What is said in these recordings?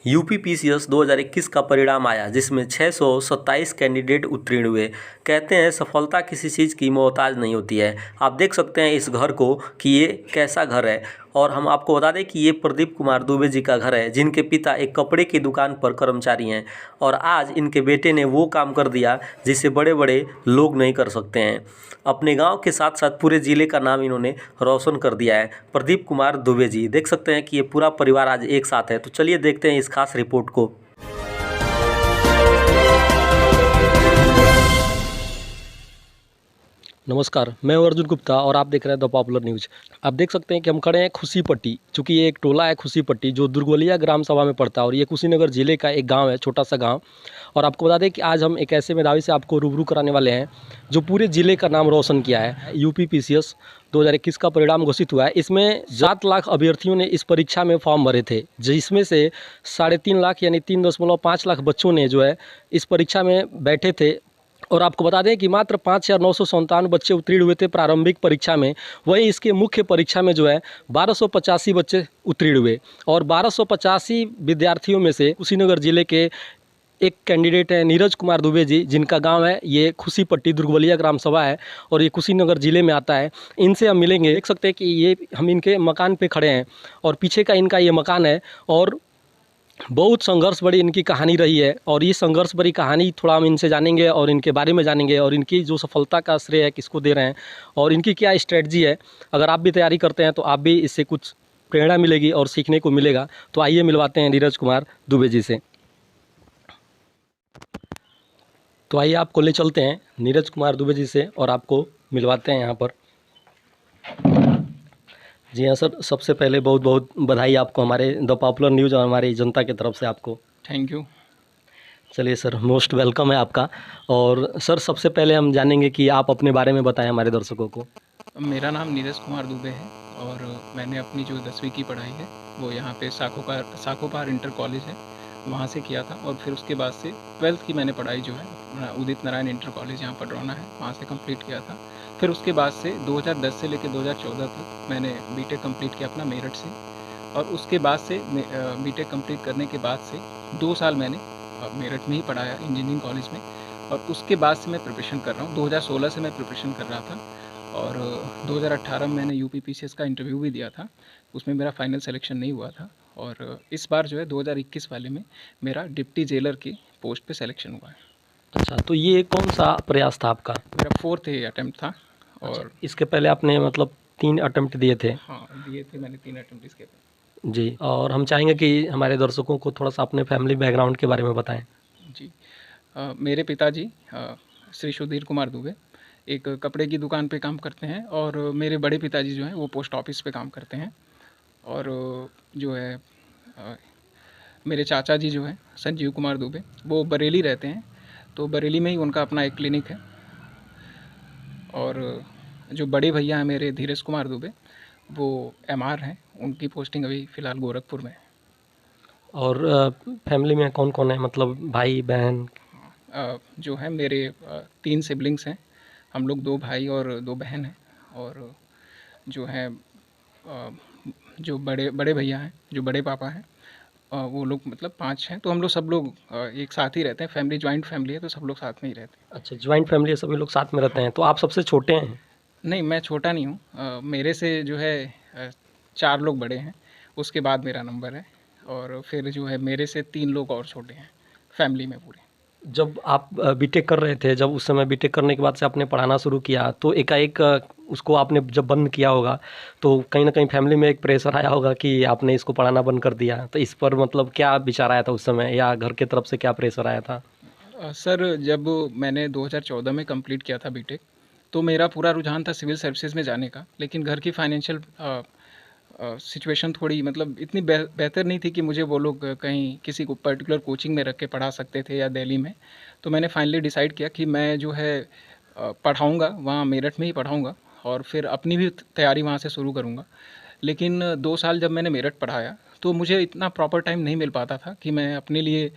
UPPCS 2021 का परिणाम आया जिसमें 627 कैंडिडेट उत्तीर्ण हुए। कहते हैं सफलता किसी चीज़ की मोहताज नहीं होती है। आप देख सकते हैं इस घर को कि ये कैसा घर है। और हम आपको बता दें कि ये प्रदीप कुमार दुबे जी का घर है, जिनके पिता एक कपड़े की दुकान पर कर्मचारी हैं और आज इनके बेटे ने वो काम कर दिया जिसे बड़े बड़े लोग नहीं कर सकते हैं। अपने गांव के साथ साथ पूरे ज़िले का नाम इन्होंने रोशन कर दिया है। प्रदीप कुमार दुबे जी, देख सकते हैं कि ये पूरा परिवार आज एक साथ है। तो चलिए देखते हैं इस खास रिपोर्ट को। नमस्कार, मैं हूं अर्जुन गुप्ता और आप देख रहे हैं द पॉपुलर न्यूज़। आप देख सकते हैं कि हम खड़े हैं खुशीपट्टी, चूँकि ये एक टोला है खुशीपट्टी जो दुर्गवलिया ग्राम सभा में पड़ता है और ये कुशीनगर ज़िले का एक गांव है, छोटा सा गांव। और आपको बता दें कि आज हम एक ऐसे मेधावी से आपको रूबरू कराने वाले हैं जो पूरे ज़िले का नाम रोशन किया है। यूपीपीसीएस 2021 का परिणाम घोषित हुआ है। इसमें 7 लाख अभ्यर्थियों ने इस परीक्षा में फॉर्म भरे थे, जिसमें से 3.5 लाख यानी 3.5 लाख बच्चों ने जो है इस परीक्षा में बैठे थे। और आपको बता दें कि मात्र 5,997 बच्चे उत्तीर्ण हुए थे प्रारंभिक परीक्षा में। वहीं इसके मुख्य परीक्षा में जो है 1285 बच्चे उत्तीर्ण हुए और 1285 विद्यार्थियों में से कुशीनगर जिले के एक कैंडिडेट है नीरज कुमार दुबे जी, जिनका गांव है ये खुशीपट्टी दुर्गवलिया ग्राम सभा है और ये कुशीनगर ज़िले में आता है। इनसे हम मिलेंगे। देख सकते हैं कि ये हम इनके मकान पे खड़े हैं और पीछे का इनका ये मकान है और बहुत संघर्ष भरी इनकी कहानी रही है और ये संघर्ष भरी कहानी थोड़ा हम इनसे जानेंगे और इनके बारे में जानेंगे और इनकी जो सफलता का श्रेय है किसको दे रहे हैं और इनकी क्या स्ट्रेटजी है। अगर आप भी तैयारी करते हैं तो आप भी इससे कुछ प्रेरणा मिलेगी और सीखने को मिलेगा। तो आइए मिलवाते हैं नीरज कुमार दुबे जी से। तो आइए आपको ले चलते हैं नीरज कुमार दुबे जी से और आपको मिलवाते हैं यहाँ पर। जी हाँ सर, सबसे पहले बहुत बहुत बधाई आपको हमारे द पॉपुलर न्यूज़ और हमारी जनता की तरफ से आपको। Thank you. चलिए सर, मोस्ट वेलकम है आपका। और सर सबसे पहले हम जानेंगे कि आप अपने बारे में बताएं हमारे दर्शकों को। मेरा नाम नीरज कुमार दुबे है और मैंने अपनी जो 10वीं की पढ़ाई है वो यहाँ पे साखोपार इंटर कॉलेज है वहाँ से किया था और फिर उसके बाद से 12th की मैंने पढ़ाई जो है उदित नारायण इंटर कॉलेज यहाँ पडरौना है वहाँ से कंप्लीट किया था। फिर उसके बाद से 2010 से लेकर 2014 तक मैंने बीटेक कंप्लीट किया अपना मेरठ से और उसके बाद से बीटेक कंप्लीट करने के बाद से 2 साल मैंने मेरठ में ही पढ़ाया इंजीनियरिंग कॉलेज में और उसके बाद से मैं प्रिपरेशन कर रहा हूँ। 2016 से मैं प्रिपरेशन कर रहा था और 2018 में मैंने यूपीपीसीएस का इंटरव्यू भी दिया था, उसमें मेरा फाइनल सिलेक्शन नहीं हुआ था और इस बार जो है 2021 वाले में मेरा डिप्टी जेलर की पोस्ट पे सिलेक्शन हुआ है। अच्छा, तो ये कौन सा प्रयास था आपका? मेरा 4th अटैम्प्ट था। और अच्छा, इसके पहले आपने मतलब 3 अटेम्प्ट दिए थे? हाँ, दिए थे मैंने 3 अटैम्प्ट इसके पहले। जी, और हम चाहेंगे कि हमारे दर्शकों को थोड़ा सा अपने फैमिली बैकग्राउंड के बारे में बताएं। जी, मेरे पिताजी श्री सुधीर कुमार दुबे एक कपड़े की दुकान पे काम करते हैं और मेरे बड़े पिताजी जो हैं वो पोस्ट ऑफिस पे काम करते हैं और जो है मेरे चाचा जी जो हैं संजीव कुमार दुबे वो बरेली रहते हैं, तो बरेली में ही उनका अपना एक क्लिनिक है। और जो बड़े भैया हैं मेरे धीरज कुमार दुबे वो एमआर हैं, उनकी पोस्टिंग अभी फ़िलहाल गोरखपुर में है। और फैमिली में कौन कौन है, मतलब भाई बहन? जो है मेरे 3 सिबलिंग्स हैं, हम लोग 2 भाई और 2 बहन हैं और जो है जो बड़े भैया हैं, जो बड़े पापा हैं वो लोग मतलब 5 हैं, तो हम लोग सब लोग एक साथ ही रहते हैं। फैमिली जॉइंट फैमिली है तो सब लोग साथ में ही रहते हैं। अच्छा, जॉइंट फैमिली है, सभी लोग साथ में रहते हैं। तो आप सबसे छोटे हैं? नहीं, मैं छोटा नहीं हूँ, मेरे से जो है 4 लोग बड़े हैं, उसके बाद मेरा नंबर है और फिर जो है मेरे से 3 लोग और छोटे हैं फैमिली में पूरे। जब आप बीटेक कर रहे थे, जब उस समय बीटेक करने के बाद से आपने पढ़ाना शुरू किया तो एकाएक उसको आपने जब बंद किया होगा तो कहीं ना कहीं फैमिली में एक प्रेशर आया होगा कि आपने इसको पढ़ाना बंद कर दिया। तो इस पर मतलब क्या विचार आया था उस समय, या घर की तरफ से क्या प्रेशर आया था? सर जब मैंने 2014 में कंप्लीट किया था बीटेक तो मेरा पूरा रुझान था सिविल सर्विसेज में जाने का, लेकिन घर की फाइनेंशियल सिचुएशन थोड़ी मतलब इतनी बेहतर नहीं थी कि मुझे वो लोग कहीं किसी को पर्टिकुलर कोचिंग में रख के पढ़ा सकते थे या दिल्ली में। तो मैंने फाइनली डिसाइड किया कि मैं जो है पढ़ाऊँगा वहाँ मेरठ में ही पढ़ाऊँगा और फिर अपनी भी तैयारी वहाँ से शुरू करूँगा। लेकिन 2 साल जब मैंने मेरठ पढ़ाया तो मुझे इतना प्रॉपर टाइम नहीं मिल पाता था कि मैं अपने लिए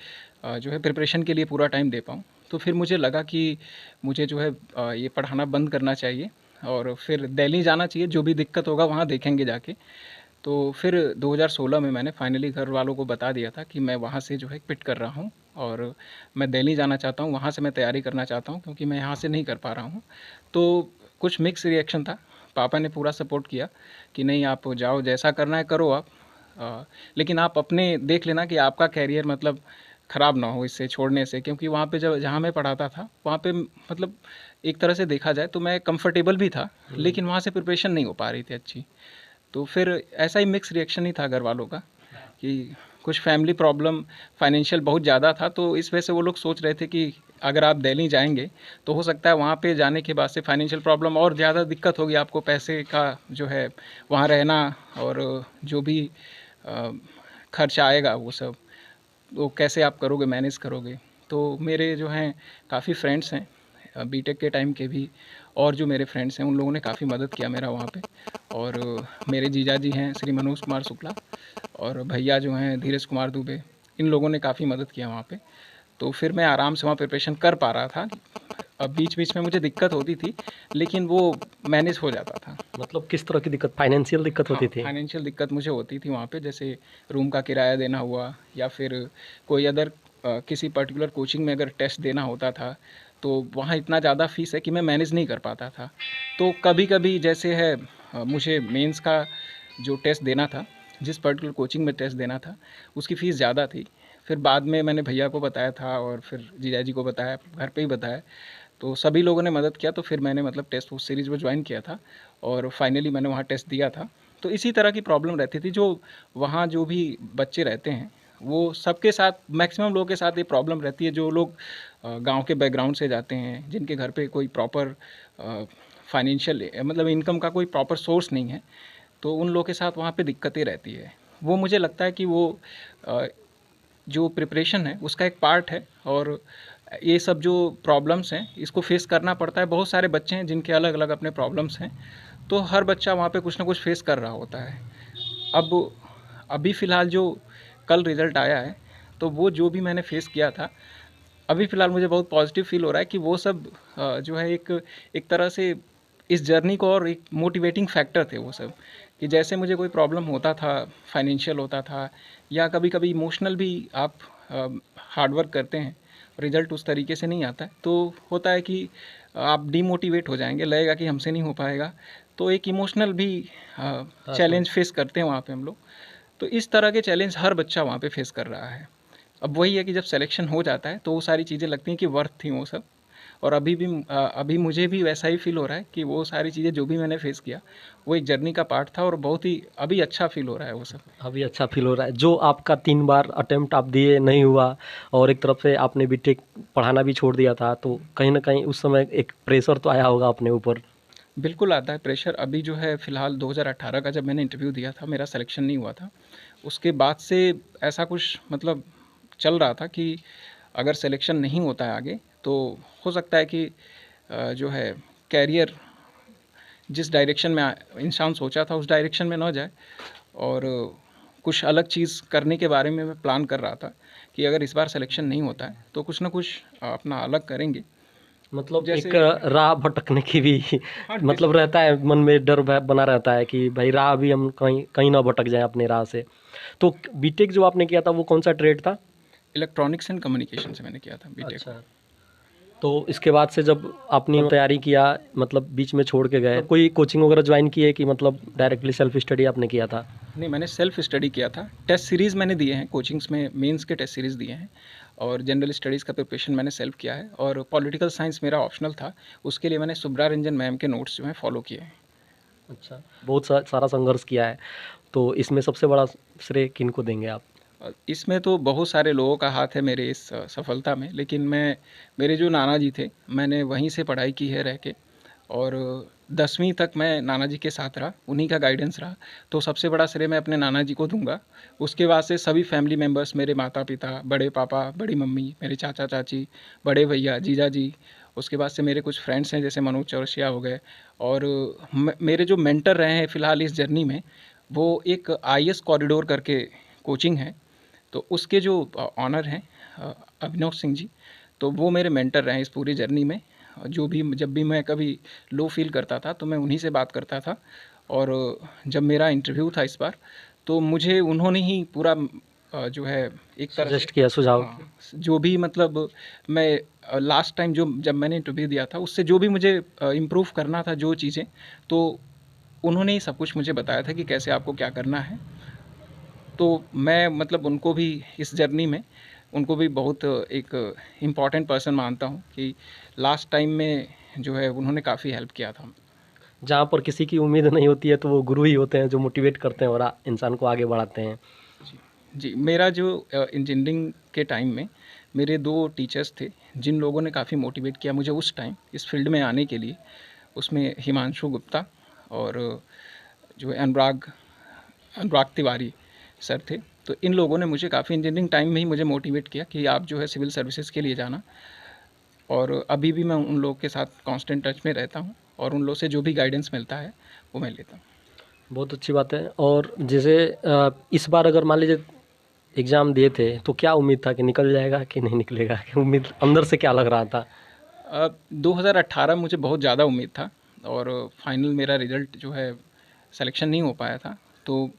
जो है प्रिपरेशन के लिए पूरा टाइम दे पाऊँ। तो फिर मुझे लगा कि मुझे जो है ये पढ़ाना बंद करना चाहिए और फिर दिल्ली जाना चाहिए, जो भी दिक्कत होगा वहाँ देखेंगे जाके। तो फिर 2016 में मैंने फाइनली घर वालों को बता दिया था कि मैं वहाँ से जो है क्विट कर रहा हूँ और मैं दिल्ली जाना चाहता हूँ, वहाँ से मैं तैयारी करना चाहता हूँ क्योंकि मैं यहाँ से नहीं कर पा रहा हूँ। तो कुछ मिक्स रिएक्शन था। पापा ने पूरा सपोर्ट किया कि नहीं आप जाओ, जैसा करना है करो आप, लेकिन आप अपने देख लेना कि आपका कैरियर मतलब ख़राब ना हो इससे छोड़ने से, क्योंकि वहाँ पे जब जहाँ मैं पढ़ाता था वहाँ पे मतलब एक तरह से देखा जाए तो मैं कंफर्टेबल भी था, लेकिन वहाँ से प्रिपरेशन नहीं हो पा रही थी अच्छी। तो फिर ऐसा ही मिक्स रिएक्शन ही था घर वालों का कि कुछ फैमिली प्रॉब्लम, फाइनेंशियल बहुत ज़्यादा था, तो इस वजह से वो लोग सोच रहे थे कि अगर आप दिल्ली जाएंगे तो हो सकता है वहाँ पे जाने के बाद से फाइनेंशियल प्रॉब्लम और ज़्यादा दिक्कत होगी आपको, पैसे का जो है वहाँ रहना और जो भी खर्चा आएगा वो सब, वो कैसे आप करोगे, मैनेज करोगे। तो मेरे जो हैं काफ़ी फ्रेंड्स हैं बीटेक के टाइम के भी, और जो मेरे फ्रेंड्स हैं उन लोगों ने काफ़ी मदद किया मेरा वहाँ पे। और मेरे जीजा जी हैं श्री मनोज कुमार शुक्ला, और भैया जो हैं धीरज कुमार दुबे, इन लोगों ने काफ़ी मदद किया वहाँ पे। तो फिर मैं आराम से वहाँ प्रिपरेशन कर पा रहा था। अब बीच बीच में मुझे दिक्कत होती थी, लेकिन वो मैनेज हो जाता था। मतलब किस तरह की दिक्कत, फाइनेंशियल दिक्कत होती थी? फाइनेंशियल दिक्कत मुझे होती थी वहाँ पे, जैसे रूम का किराया देना हुआ या फिर कोई अदर किसी पर्टिकुलर कोचिंग में अगर टेस्ट देना होता था तो वहाँ इतना ज़्यादा फ़ीस है कि मैं मैनेज नहीं कर पाता था। तो कभी कभी जैसे है मुझे मेंस का जो टेस्ट देना था, जिस पर्टिकुलर कोचिंग में टेस्ट देना था, उसकी फ़ीस ज़्यादा थी। फिर बाद में मैंने भैया को बताया था और फिर जीजा जी को बताया, घर पे ही बताया, तो सभी लोगों ने मदद किया। तो फिर मैंने मतलब टेस्ट उस सीरीज़ में ज्वाइन किया था और फाइनली मैंने वहाँ टेस्ट दिया था। तो इसी तरह की प्रॉब्लम रहती थी, जो वहाँ जो भी बच्चे रहते हैं वो सबके साथ, मैक्सिमम लोगों के साथ ये प्रॉब्लम रहती है, जो लोग गांव के बैकग्राउंड से जाते हैं, जिनके घर पे कोई प्रॉपर फाइनेंशियल मतलब इनकम का कोई प्रॉपर सोर्स नहीं है, तो उन लोगों के साथ वहाँ पे दिक्कतें रहती है। वो मुझे लगता है कि वो जो प्रिपरेशन है उसका एक पार्ट है, और ये सब जो प्रॉब्लम्स हैं इसको फेस करना पड़ता है। बहुत सारे बच्चे हैं जिनके अलग अलग अपने प्रॉब्लम्स हैं, तो हर बच्चा वहाँ पे कुछ ना कुछ फेस कर रहा होता है। अब अभी फ़िलहाल जो कल रिज़ल्ट आया है, तो वो जो भी मैंने फेस किया था, अभी फ़िलहाल मुझे बहुत पॉजिटिव फील हो रहा है कि वो सब जो है एक तरह से इस जर्नी को और एक मोटिवेटिंग फैक्टर थे वो सब, कि जैसे मुझे कोई प्रॉब्लम होता था, फाइनेंशियल होता था या कभी कभी इमोशनल भी, आप हार्ड वर्क करते हैं, रिज़ल्ट उस तरीके से नहीं आता है, तो होता है कि आप डीमोटिवेट हो जाएंगे, लगेगा कि हमसे नहीं हो पाएगा। तो एक इमोशनल भी चैलेंज फेस करते हैं वहाँ पे हम लोग। तो इस तरह के चैलेंज हर बच्चा वहाँ पे फेस कर रहा है। अब वही है कि जब सिलेक्शन हो जाता है तो वो सारी चीज़ें लगती हैं कि वर्थ थी वो सब, और अभी मुझे भी वैसा ही फील हो रहा है कि वो सारी चीज़ें जो भी मैंने फेस किया वो एक जर्नी का पार्ट था, और बहुत ही अभी अच्छा फील हो रहा है वो सब। अभी अच्छा फील हो रहा है। जो आपका 3 बार अटेम्प्ट आप दिए, नहीं हुआ, और एक तरफ से आपने बीटेक पढ़ाना भी छोड़ दिया था, तो कहीं न कहीं उस समय एक प्रेशर तो आया होगा अपने ऊपर? बिल्कुल आता है प्रेशर। अभी जो है फ़िलहाल 2018 का जब मैंने इंटरव्यू दिया था, मेरा सिलेक्शन नहीं हुआ था। उसके बाद से ऐसा कुछ मतलब चल रहा था कि अगर सिलेक्शन नहीं होता है आगे तो हो सकता है कि जो है कैरियर जिस डायरेक्शन में इंसान सोचा था उस डायरेक्शन में ना जाए, और कुछ अलग चीज़ करने के बारे में मैं प्लान कर रहा था कि अगर इस बार सिलेक्शन नहीं होता है तो कुछ ना कुछ अपना अलग करेंगे। मतलब जैसे एक राह भटकने की भी हाँ, मतलब रहता है, मन में डर बना रहता है कि भाई राह भी हम कहीं कहीं ना भटक जाएं अपने राह से। तो बीटेक जो आपने किया था वो कौन सा ट्रेड था? इलेक्ट्रॉनिक्स एंड कम्युनिकेशन से मैंने किया था बीटेक। अच्छा। तो इसके बाद से जब आपने तैयारी किया, मतलब बीच में छोड़ के गए, कोई कोचिंग वगैरह ज्वाइन किए कि मतलब डायरेक्टली सेल्फ स्टडी आपने किया था? नहीं, मैंने सेल्फ स्टडी किया था। टेस्ट सीरीज़ मैंने दिए हैं कोचिंग्स में, मेंस के टेस्ट सीरीज़ दिए हैं, और जनरल स्टडीज़ का प्रिपरेशन मैंने सेल्फ किया है, और पॉलिटिकल साइंस मेरा ऑप्शनल था, उसके लिए मैंने सुब्रा रंजन मैम के नोट्स जो हैं फॉलो किए हैं। अच्छा, बहुत सारा संघर्ष किया है, तो इसमें सबसे बड़ा श्रेय किनको देंगे आप? इसमें तो बहुत सारे लोगों का हाथ है मेरे इस सफलता में, लेकिन मेरे जो नाना जी थे, मैंने वहीं से पढ़ाई की है रह के, और 10वीं तक मैं नाना जी के साथ रहा, उन्हीं का गाइडेंस रहा, तो सबसे बड़ा श्रेय मैं अपने नाना जी को दूंगा। उसके बाद से सभी फैमिली मेम्बर्स, मेरे माता पिता, बड़े पापा, बड़ी मम्मी, मेरे चाचा चाची, बड़े भैया, जीजा जी, उसके बाद से मेरे कुछ फ्रेंड्स हैं जैसे मनोज चौरसिया हो गए, और मेरे जो मेंटर रहे हैं फ़िलहाल इस जर्नी में, वो एक IAS कॉरिडोर करके कोचिंग है, तो उसके जो ऑनर हैं अभिनव सिंह जी, तो वो मेरे मेंटर रहे हैं इस पूरी जर्नी में। जो भी जब भी मैं कभी लो फील करता था तो मैं उन्हीं से बात करता था, और जब मेरा इंटरव्यू था इस बार, तो मुझे उन्होंने ही पूरा जो है एक तरह सजेस्ट से, किया सुझाव। हाँ, जो भी मतलब मैं लास्ट टाइम जब मैंने इंटरव्यू दिया था उससे जो भी मुझे इम्प्रूव करना था जो चीज़ें, तो उन्होंने ही सब कुछ मुझे बताया था कि कैसे आपको क्या करना है। तो मैं मतलब उनको भी इस जर्नी में उनको भी बहुत एक इम्पॉर्टेंट पर्सन मानता हूँ कि लास्ट टाइम में जो है उन्होंने काफ़ी हेल्प किया था। जहाँ पर किसी की उम्मीद नहीं होती है तो वो गुरु ही होते हैं जो मोटिवेट करते हैं और इंसान को आगे बढ़ाते हैं। जी, मेरा जो इंजीनियरिंग के टाइम में मेरे 2 टीचर्स थे जिन लोगों ने काफ़ी मोटिवेट किया मुझे उस टाइम इस फील्ड में आने के लिए। उसमें हिमांशु गुप्ता और जो है अनुराग अनुराग तिवारी सर थे। तो इन लोगों ने मुझे काफ़ी इंजीनियरिंग टाइम में ही मुझे मोटिवेट किया कि आप जो है सिविल सर्विसेज के लिए जाना। और अभी भी मैं उन लोगों के साथ कांस्टेंट टच में रहता हूँ और उन लोगों से जो भी गाइडेंस मिलता है वो मैं लेता हूँ। बहुत अच्छी बात है। और जैसे इस बार अगर मान लीजिए एग्ज़ाम दिए थे तो क्या उम्मीद था कि निकल जाएगा कि नहीं निकलेगा? कि उम्मीद अंदर से क्या लग रहा था? 2018 मुझे बहुत ज़्यादा उम्मीद था और फाइनल मेरा रिज़ल्ट जो है सिलेक्शन नहीं हो पाया था। तो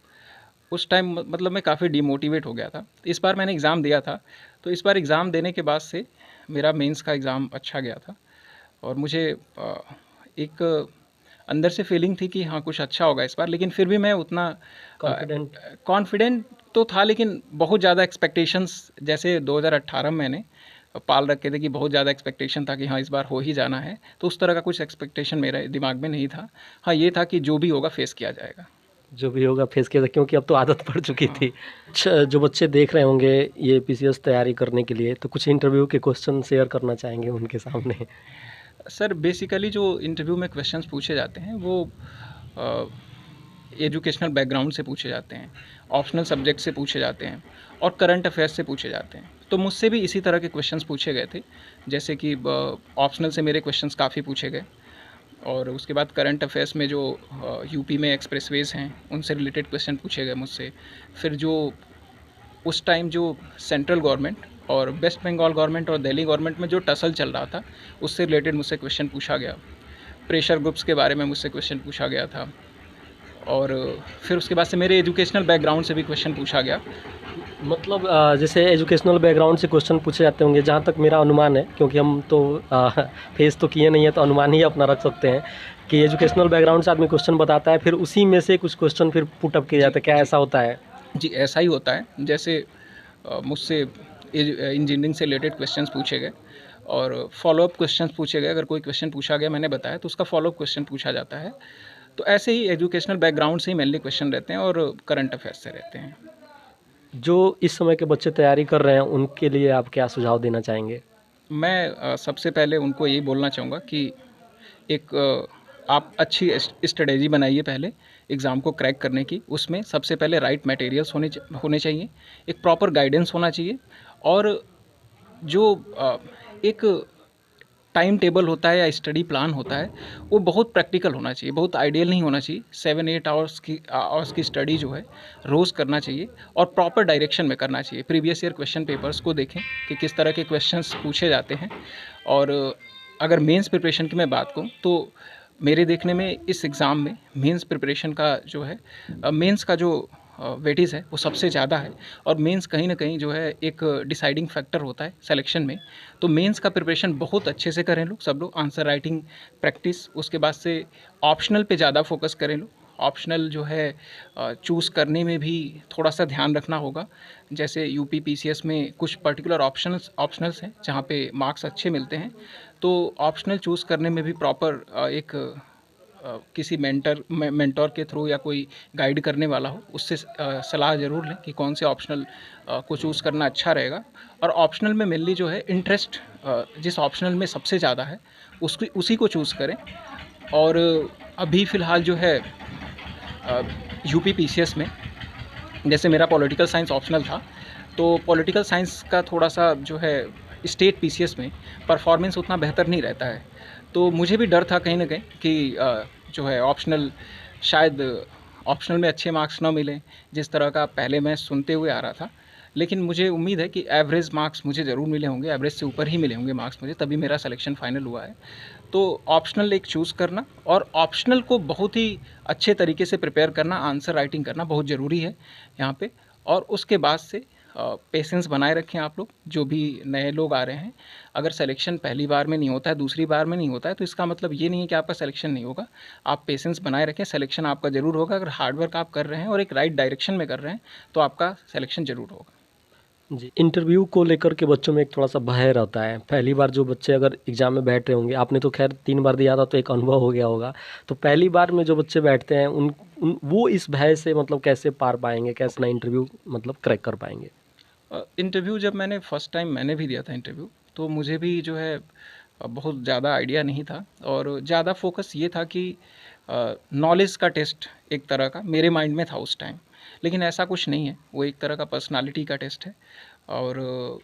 उस टाइम मतलब मैं काफ़ी डिमोटिवेट हो गया था। इस बार मैंने एग्ज़ाम दिया था, तो इस बार एग्ज़ाम देने के बाद से मेरा मेंस का एग्ज़ाम अच्छा गया था और मुझे एक अंदर से फीलिंग थी कि हाँ कुछ अच्छा होगा इस बार। लेकिन फिर भी मैं उतना कॉन्फिडेंट? कॉन्फिडेंट तो था, लेकिन बहुत ज़्यादा एक्सपेक्टेशंस जैसे 2018 में मैंने पाल रखे थे कि बहुत ज़्यादा एक्सपेक्टेशन था कि हाँ इस बार हो ही जाना है, तो उस तरह का कुछ एक्सपेक्टेशन मेरे दिमाग में नहीं था। हाँ, ये था कि जो भी होगा फेस किया जाएगा। जो भी होगा फेस किया, क्योंकि अब तो आदत पड़ चुकी थी। जो बच्चे देख रहे होंगे ये पीसीएस तैयारी करने के लिए, तो कुछ इंटरव्यू के क्वेश्चन शेयर करना चाहेंगे उनके सामने? सर बेसिकली जो इंटरव्यू में क्वेश्चंस पूछे जाते हैं वो एजुकेशनल बैकग्राउंड से पूछे जाते हैं, ऑप्शनल सब्जेक्ट से पूछे जाते हैं और करंट अफेयर्स से पूछे जाते हैं। तो मुझसे भी इसी तरह के क्वेश्चंस पूछे गए थे, जैसे कि ऑप्शनल से मेरे क्वेश्चंस काफ़ी पूछे गए और उसके बाद करंट अफेयर्स में जो यूपी में एक्सप्रेसवेज हैं उनसे रिलेटेड क्वेश्चन पूछे गए मुझसे। फिर जो उस टाइम जो सेंट्रल गवर्नमेंट और वेस्ट बंगाल गवर्नमेंट और दिल्ली गवर्नमेंट में जो टसल चल रहा था उससे रिलेटेड मुझसे क्वेश्चन पूछा गया। प्रेशर ग्रुप्स के बारे में मुझसे क्वेश्चन पूछा गया था और फिर उसके बाद से मेरे एजुकेशनल बैकग्राउंड से भी क्वेश्चन पूछा गया। मतलब जैसे एजुकेशनल बैकग्राउंड से क्वेश्चन पूछे जाते होंगे, जहाँ तक मेरा अनुमान है, क्योंकि हम तो फेस तो किए नहीं है तो अनुमान ही अपना रख सकते हैं कि एजुकेशनल बैकग्राउंड से आदमी क्वेश्चन बताता है, फिर उसी में से कुछ क्वेश्चन फिर पुट अप किए जाते हैं। क्या ऐसा होता है? जी, ऐसा ही होता है। जैसे मुझसे इंजीनियरिंग से रिलेटेड क्वेश्चंस पूछे गए और फॉलोअप क्वेश्चंस पूछे गए। अगर कोई क्वेश्चन पूछा गया मैंने बताया तो उसका फॉलोअप क्वेश्चन पूछा जाता है। तो ऐसे ही एजुकेशनल बैकग्राउंड से ही मेनली क्वेश्चन रहते हैं और करंट अफेयर्स से रहते हैं। जो इस समय के बच्चे तैयारी कर रहे हैं उनके लिए आप क्या सुझाव देना चाहेंगे? मैं सबसे पहले उनको यही बोलना चाहूँगा कि एक आप अच्छी स्ट्रेटेजी बनाइए पहले एग्ज़ाम को क्रैक करने की। उसमें सबसे पहले राइट मटेरियल्स होने चाहिए, एक प्रॉपर गाइडेंस होना चाहिए और जो एक टाइम टेबल होता है या स्टडी प्लान होता है वो बहुत प्रैक्टिकल होना चाहिए, बहुत आइडियल नहीं होना चाहिए। 7-8 आवर्स की स्टडी जो है रोज़ करना चाहिए और प्रॉपर डायरेक्शन में करना चाहिए। प्रीवियस ईयर क्वेश्चन पेपर्स को देखें कि किस तरह के क्वेश्चंस पूछे जाते हैं। और अगर मेंस प्रिपरेशन की मैं बात करूँ तो मेरे देखने में इस एग्ज़ाम में मेंस प्रिपरेशन का जो है मेंस का जो वेटेज है वो सबसे ज़्यादा है और मेंस कहीं ना कहीं जो है एक डिसाइडिंग फैक्टर होता है सिलेक्शन में। तो मेंस का प्रिपरेशन बहुत अच्छे से करें लोग, सब लोग आंसर राइटिंग प्रैक्टिस, उसके बाद से ऑप्शनल पे ज़्यादा फोकस करें लोग। ऑप्शनल जो है चूज़ करने में भी थोड़ा सा ध्यान रखना होगा। जैसे यूपी पीसीएस में कुछ पर्टिकुलर ऑप्शनल्स हैं जहाँ पे मार्क्स अच्छे मिलते हैं, तो ऑप्शनल चूज़ करने में भी प्रॉपर एक किसी मेंटोर के थ्रू या कोई गाइड करने वाला हो उससे सलाह ज़रूर लें कि कौन से ऑप्शनल को चूज़ करना अच्छा रहेगा। और ऑप्शनल में मेनली जो है इंटरेस्ट जिस ऑप्शनल में सबसे ज़्यादा है उसी को चूज़ करें। और अभी फ़िलहाल जो है यूपी पीसीएस में जैसे मेरा पॉलिटिकल साइंस ऑप्शनल था, तो पॉलिटिकल साइंस का थोड़ा सा जो है स्टेट पीसीएस में परफॉर्मेंस उतना बेहतर नहीं रहता है। तो मुझे भी डर था कहीं ना कहीं कि जो है ऑप्शनल शायद ऑप्शनल में अच्छे मार्क्स ना मिलें जिस तरह का पहले मैं सुनते हुए आ रहा था। लेकिन मुझे उम्मीद है कि एवरेज मार्क्स मुझे ज़रूर मिले होंगे, एवरेज से ऊपर ही मिले होंगे मार्क्स मुझे, तभी मेरा सिलेक्शन फाइनल हुआ है। तो ऑप्शनल एक चूज़ करना और ऑप्शनल को बहुत ही अच्छे तरीके से प्रिपेयर करना, आंसर राइटिंग करना बहुत ज़रूरी है यहाँ पे। और उसके बाद से पेशेंस बनाए रखें आप लोग, जो भी नए लोग आ रहे हैं। अगर सिलेक्शन पहली बार में नहीं होता है, दूसरी बार में नहीं होता है, तो इसका मतलब ये नहीं है कि आपका सिलेक्शन नहीं होगा। आप पेशेंस बनाए रखें, सिलेक्शन आपका ज़रूर होगा। अगर हार्डवर्क आप कर रहे हैं और एक राइट डायरेक्शन में कर रहे हैं तो आपका सिलेक्शन ज़रूर होगा। जी, इंटरव्यू को लेकर के बच्चों में एक थोड़ा-सा भय रहता है। पहली बार जो बच्चे अगर एग्ज़ाम में बैठ रहे होंगे, आपने तो ख़ैर 3 बार दिया था तो एक अनुभव हो गया होगा। तो पहली बार में जो बच्चे बैठते हैं उन वो इस भय से मतलब कैसे पार पाएँगे? कैसे अपना इंटरव्यू मतलब क्रैक कर पाएँगे? इंटरव्यू जब मैंने फ़र्स्ट टाइम मैंने भी दिया था इंटरव्यू, तो मुझे भी जो है बहुत ज़्यादा आइडिया नहीं था और ज़्यादा फोकस ये था कि नॉलेज का टेस्ट एक तरह का मेरे माइंड में था उस टाइम। लेकिन ऐसा कुछ नहीं है, वो एक तरह का पर्सनालिटी का टेस्ट है। और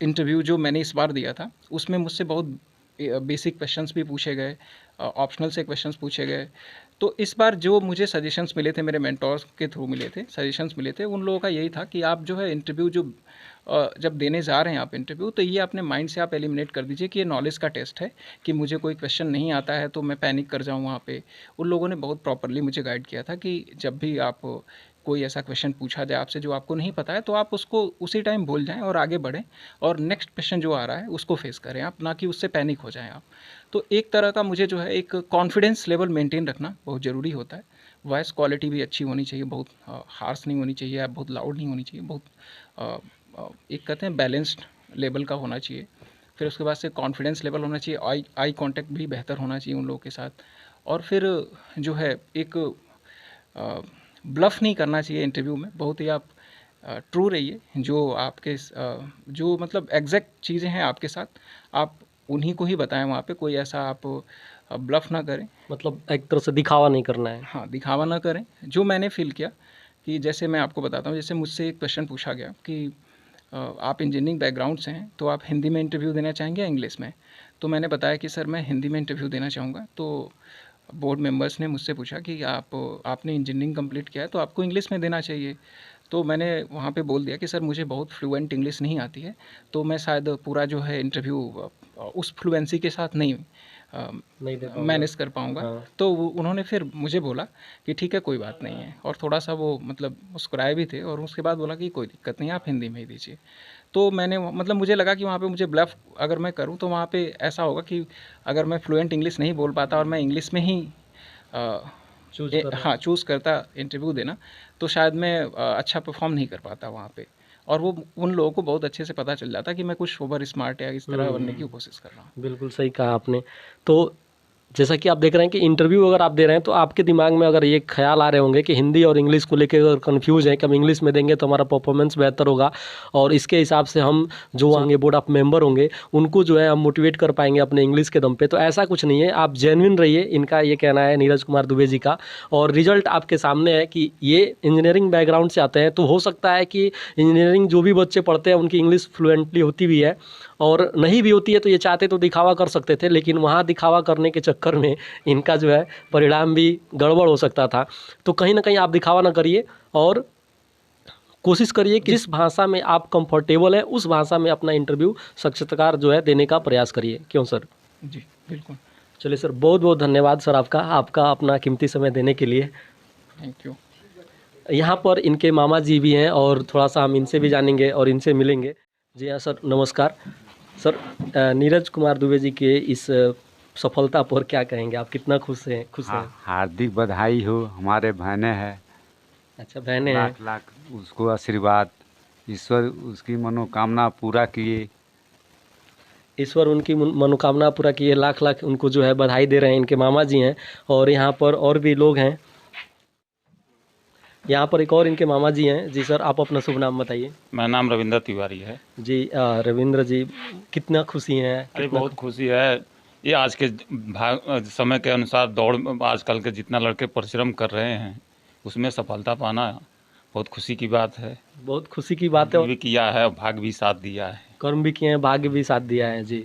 इंटरव्यू जो मैंने इस बार दिया था उसमें मुझसे बहुत बेसिक क्वेश्चंस भी पूछे गए, ऑप्शनल से क्वेश्चंस पूछे गए। तो इस बार जो मुझे सजेशंस मिले थे, मेरे मेंटोर्स के थ्रू मिले थे, सजेशंस मिले थे, उन लोगों का यही था कि आप जो है इंटरव्यू जो जब देने जा रहे हैं आप इंटरव्यू, तो ये अपने माइंड से आप एलिमिनेट कर दीजिए कि ये नॉलेज का टेस्ट है, कि मुझे कोई क्वेश्चन नहीं आता है तो मैं पैनिक कर जाऊँ वहाँ पे। उन लोगों ने बहुत प्रॉपरली मुझे गाइड किया था कि जब भी आप कोई ऐसा क्वेश्चन पूछा जाए आपसे जो आपको नहीं पता है, तो आप उसको उसी टाइम भूल जाएँ और आगे बढ़ें और नेक्स्ट क्वेश्चन जो आ रहा है उसको फेस करें आप, ना कि उससे पैनिक हो जाएँ आप। तो एक तरह का मुझे जो है एक कॉन्फिडेंस लेवल मेंटेन रखना बहुत ज़रूरी होता है। वॉइस क्वालिटी भी अच्छी होनी चाहिए, बहुत हार्श नहीं होनी चाहिए, बहुत लाउड नहीं होनी चाहिए, बहुत एक कहते हैं बैलेंस्ड लेवल का होना चाहिए। फिर उसके बाद से कॉन्फिडेंस लेवल होना चाहिए, आई कांटेक्ट भी बेहतर होना चाहिए उन लोगों के साथ। और फिर जो है एक ब्लफ नहीं करना चाहिए इंटरव्यू में, बहुत ही आप ट्रू रहिए। जो आपके जो मतलब एग्जैक्ट चीज़ें हैं आपके साथ, आप उन्हीं को ही बताएं वहाँ पे, कोई ऐसा आप ब्लफ ना करें। मतलब एक तरह से दिखावा नहीं करना है। हाँ, दिखावा ना करें। जो मैंने फ़ील किया कि जैसे मैं आपको बताता हूँ, जैसे मुझसे एक क्वेश्चन पूछा गया कि आप इंजीनियरिंग बैकग्राउंड से हैं, तो आप हिंदी में इंटरव्यू देना चाहेंगे या इंग्लिश में? तो मैंने बताया कि सर मैं हिंदी में इंटरव्यू देना चाहूँगा। तो बोर्ड मेंबर्स ने मुझसे पूछा कि आपने इंजीनियरिंग कंप्लीट किया है तो आपको इंग्लिश में देना चाहिए। तो मैंने वहाँ पे बोल दिया कि सर मुझे बहुत फ्लुएंट इंग्लिश नहीं आती है, तो मैं शायद पूरा जो है इंटरव्यू उस फ्लुएंसी के साथ नहीं नहीं दे पाऊँगा। मैनेज कर पाऊँगा। हाँ। तो उन्होंने फिर मुझे बोला कि ठीक है, कोई बात नहीं है, और थोड़ा सा वो मतलब मुस्कुराए भी थे और उसके बाद बोला कि कोई दिक्कत नहीं है, आप हिंदी में ही दीजिए। तो मैंने मतलब मुझे लगा कि वहाँ पे मुझे ब्लफ अगर मैं करूँ तो वहाँ पे ऐसा होगा कि अगर मैं फ्लुएंट इंग्लिश नहीं बोल पाता और मैं इंग्लिश में ही हाँ चूज़ करता इंटरव्यू देना, तो शायद मैं अच्छा परफॉर्म नहीं कर पाता वहाँ पे। और वो उन लोगों को बहुत अच्छे से पता चल जाता कि मैं कुछ ओवर स्मार्ट या इस तरह बनने की कोशिश कर रहा हूँ। बिल्कुल सही कहा आपने। तो जैसा कि आप देख रहे हैं कि इंटरव्यू अगर आप दे रहे हैं तो आपके दिमाग में अगर ये ख्याल आ रहे होंगे कि हिंदी और इंग्लिश को लेके अगर कन्फ्यूज़ हैं कि हम इंग्लिश में देंगे तो हमारा परफॉर्मेंस बेहतर होगा और इसके हिसाब से हम जो आगे बोर्ड ऑफ मेंबर होंगे उनको जो है हम मोटिवेट कर पाएंगे अपने इंग्लिश के दम पे। तो ऐसा कुछ नहीं है, आप जेन्युइन रहिए, इनका ये कहना है नीरज कुमार दुबे जी का। और रिजल्ट आपके सामने है कि ये इंजीनियरिंग बैकग्राउंड से आते हैं, तो हो सकता है कि इंजीनियरिंग जो भी बच्चे पढ़ते हैं उनकी इंग्लिश फ्लुएंटली होती भी है, और नहीं भी होती है तो ये चाहते तो दिखावा कर सकते थे, लेकिन वहाँ दिखावा करने के चक्कर में इनका जो है परिणाम भी गड़बड़ हो सकता था। तो कहीं ना कहीं आप दिखावा ना करिए और कोशिश करिए कि जिस भाषा में आप कंफर्टेबल हैं उस भाषा में अपना इंटरव्यू साक्षात्कार जो है देने का प्रयास करिए। क्यों सर? जी बिल्कुल। चलिए सर, बहुत बहुत धन्यवाद सर आपका अपना कीमती समय देने के लिए। Thank you. यहाँ पर इनके मामा जी भी हैं और थोड़ा सा हम इनसे भी जानेंगे और इनसे मिलेंगे। जी हाँ सर, नमस्कार सर। नीरज कुमार दुबे जी के इस सफलता पर क्या कहेंगे आप? कितना खुश हैं? हार्दिक बधाई हो, हमारे बहने हैं। अच्छा, बहनें हैं। लाख लाख उसको आशीर्वाद, ईश्वर उसकी मनोकामना पूरा किए। ईश्वर उनकी मनोकामना पूरा किए। लाख लाख उनको जो है बधाई दे रहे हैं, इनके मामा जी हैं। और यहाँ पर और भी लोग हैं, यहाँ पर एक और इनके मामा जी हैं। जी सर, आप अपना शुभ नाम बताइए। मेरा नाम रविंद्र तिवारी है। जी रविंद्र जी, कितना खुशी हैं? अरे बहुत खुशी है। ये आज के समय के अनुसार दौड़ आजकल के जितना लड़के परिश्रम कर रहे हैं उसमें सफलता पाना बहुत खुशी की बात है। बहुत खुशी की बात है। भी किया है, भाग्य भी साथ दिया है। कर्म भी किए हैं, भाग्य भी साथ दिया है। जी,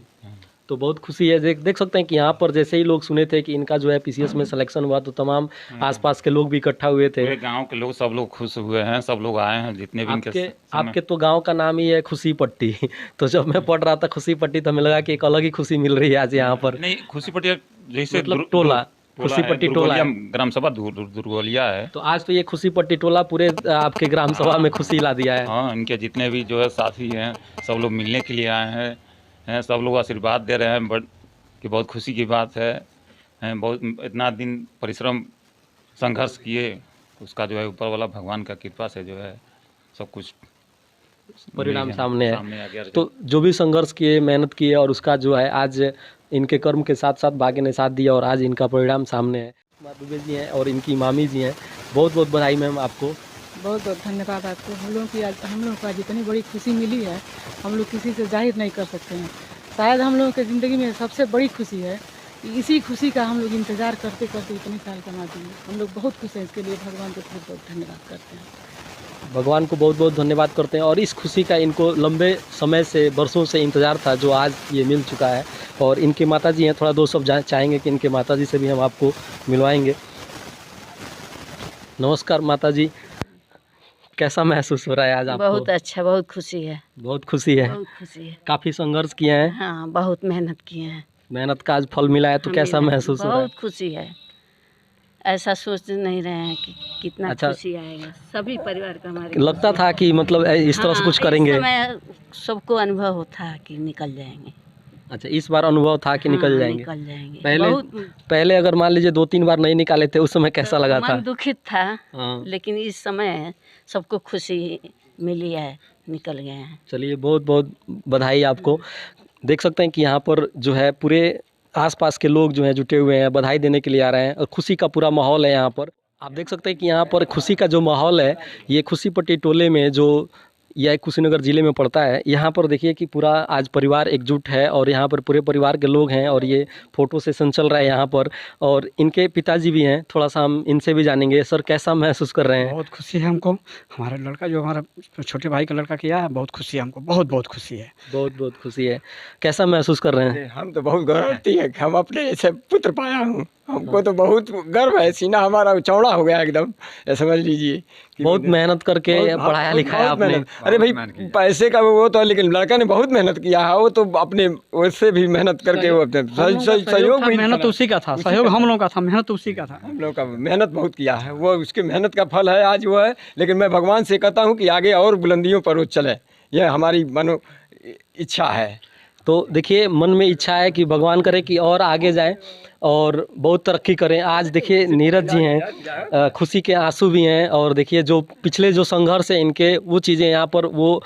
तो बहुत खुशी है। देख सकते हैं कि यहाँ पर जैसे ही लोग सुने थे कि इनका जो है पीसीएस में सिलेक्शन हुआ तो तमाम आसपास के लोग भी इकट्ठा हुए थे। पूरे गांव के लोग सब लोग खुश हुए हैं, सब लोग आए हैं जितने भी इनके आपके तो गांव का नाम ही है खुशी पट्टी तो जब मैं पढ़ रहा था खुशी पट्टी तो हमें लगा कि एक अलग ही खुशी मिल रही है आज यहाँ पर। नहीं, खुशी पट्टी जैसे मतलब टोला खुशी पट्टी टोला है। ग्राम सभा दुर्गोलिया है। तो आज तो ये खुशी पट्टी टोला पूरे आपके ग्राम सभा में खुशी ला दिया है। हाँ, इनके जितने भी जो है साथी हैं सब लोग मिलने के लिए आए हैं, सब लोग आशीर्वाद दे रहे हैं, बट कि बहुत खुशी की बात है, बहुत इतना दिन परिश्रम संघर्ष किए, उसका जो है ऊपर वाला भगवान का कृपा से जो है सब कुछ परिणाम सामने आ गया। तो जो भी संघर्ष किए, मेहनत किए और उसका जो है आज इनके कर्म के साथ साथ भाग्य ने साथ दिया और आज इनका परिणाम सामने है। कुमार दुबे जी हैं और इनकी मामी जी हैं, बहुत बहुत बधाई मैम आपको। बहुत बहुत धन्यवाद आपको। हम लोगों की आज हम लोगों को आज इतनी बड़ी खुशी मिली है, हम लोग किसी से जाहिर नहीं कर सकते हैं। शायद हम लोगों की ज़िंदगी में सबसे बड़ी खुशी है, इसी खुशी का हम लोग इंतज़ार करते करते इतने साल कमा दिए। हम लोग बहुत खुश हैं, इसके लिए भगवान को बहुत बहुत धन्यवाद करते हैं। भगवान को बहुत बहुत धन्यवाद करते हैं और इस खुशी का इनको लंबे समय से वर्षों से इंतज़ार था जो आज ये मिल चुका है। और इनके माताजी हैं, थोड़ा दो शब्द चाहेंगे कि इनके माताजी से भी हम आपको मिलवाएंगे। नमस्कार माताजी, कैसा महसूस हो रहा है आज आपको? बहुत अच्छा, बहुत खुशी है। बहुत खुशी है। बहुत खुशी है। काफ़ी संघर्ष किए हैं। हाँ, बहुत मेहनत किए हैं। मेहनत का आज फल मिला है तो कैसा महसूस हो रहा है? बहुत खुशी है। ऐसा सोच नहीं रहे हैं कि कितना खुशी आएगा। सभी परिवार का हमारे लगता था कि मतलब इस तरह से कुछ करेंगे। इस समय सबको अनुभव होता है कि निकल जाएंगे। अच्छा, इस बार अनुभव था कि निकल जाएंगे। निकल जाएंगे। पहले अगर मान लीजिए 2-3 बार नहीं निकाले थे उस समय कैसा लगा था? मन दुखित था। हाँ। लेकिन इस समय सबको खुशी मिली है, निकल गए हैं। चलिए, बहुत बहुत बधाई आपको। देख सकते हैं कि यहाँ पर जो है पूरे आसपास के लोग जो हैं जुटे हुए हैं, बधाई देने के लिए आ रहे हैं और खुशी का पूरा माहौल है यहाँ पर। आप देख सकते हैं कि यहाँ पर खुशी का जो माहौल है, ये खुशी पट्टी टोले में जो यह कुशीनगर ज़िले में पड़ता है, यहाँ पर देखिए कि पूरा आज परिवार एकजुट है और यहाँ पर पूरे परिवार के लोग हैं और ये फ़ोटो सेशन चल रहा है यहाँ पर। और इनके पिताजी भी हैं, थोड़ा सा हम इनसे भी जानेंगे। सर, कैसा महसूस कर रहे हैं? बहुत खुशी है हमको, हमारा लड़का जो हमारा छोटे भाई का लड़का किया है, बहुत खुशी है हमको, बहुत बहुत खुशी है। बहुत बहुत खुशी है। कैसा महसूस कर रहे हैं? हम तो बहुत गौरवती है कि हम अपने जैसे पुत्र पाया हूँ, हमको तो बहुत गर्व है। सीना हमारा चौड़ा हो गया एकदम, ये समझ लीजिए। बहुत मेहनत करके पढ़ाया लिखाया आपने। अरे भाई, पैसे का वो तो है, लेकिन लड़का ने बहुत मेहनत किया है। वो तो अपने उससे भी मेहनत करके वो अपने सहयोग, मेहनत उसी का था, सहयोग हम लोगों का था, मेहनत उसी का था। हम लोग का मेहनत बहुत किया है, वो उसके मेहनत का फल है आज वो है। लेकिन मैं भगवान से कहता हूँ कि आगे और बुलंदियों पर वो चले, यह हमारी मनो इच्छा है। तो देखिए, मन में इच्छा है कि भगवान करे कि और आगे जाएं और बहुत तरक्की करें। आज देखिए नीरज जी हैं, खुशी के आंसू भी हैं और देखिए जो पिछले जो संघर्ष है इनके, वो चीज़ें यहाँ पर वो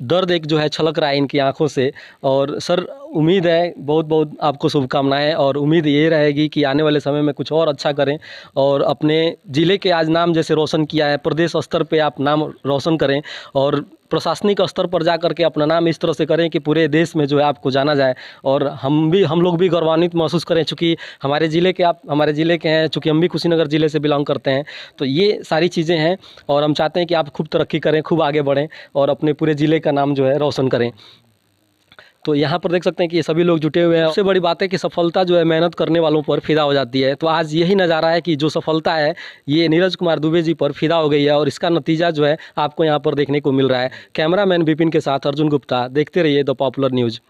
दर्द एक जो है छलक रहा है इनकी आंखों से। और सर, उम्मीद है, बहुत बहुत आपको शुभकामनाएं और उम्मीद ये रहेगी कि आने वाले समय में कुछ और अच्छा करें और अपने ज़िले के आज नाम जैसे रोशन किया है, प्रदेश स्तर पे आप नाम रोशन करें और प्रशासनिक स्तर पर जा करके अपना नाम इस तरह से करें कि पूरे देश में जो है आपको जाना जाए। और हम लोग भी गौरवान्वित महसूस करें, चूँकि हमारे ज़िले के हैं, चूँकि हम भी कुशीनगर ज़िले से बिलोंग करते हैं। तो ये सारी चीज़ें हैं और हम चाहते हैं कि आप खूब तरक्की करें, खूब आगे बढ़ें और अपने पूरे ज़िले का नाम जो है रोशन करें। तो यहाँ पर देख सकते हैं कि ये सभी लोग जुटे हुए हैं। सबसे बड़ी बात है कि सफलता जो है मेहनत करने वालों पर फिदा हो जाती है। तो आज यही नज़ारा है कि जो सफलता है ये नीरज कुमार दुबे जी पर फिदा हो गई है और इसका नतीजा जो है आपको यहाँ पर देखने को मिल रहा है। कैमरामैन विपिन के साथ अर्जुन गुप्ता, देखते रहिए द पॉपुलर न्यूज़।